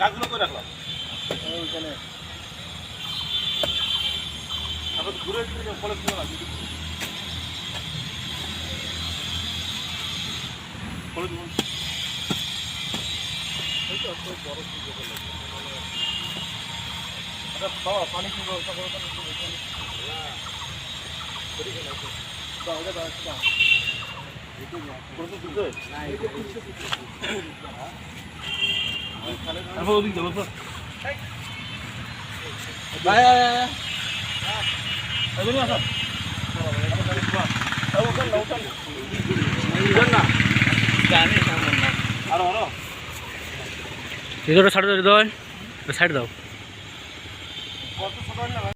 গাছগুলো করে রাখলাম ঘুরে ফলে ছিল না পানি কি ব্যবস্থা করো হৃদয়টা ছাড় দাও, হৃদয় সাইড দাও।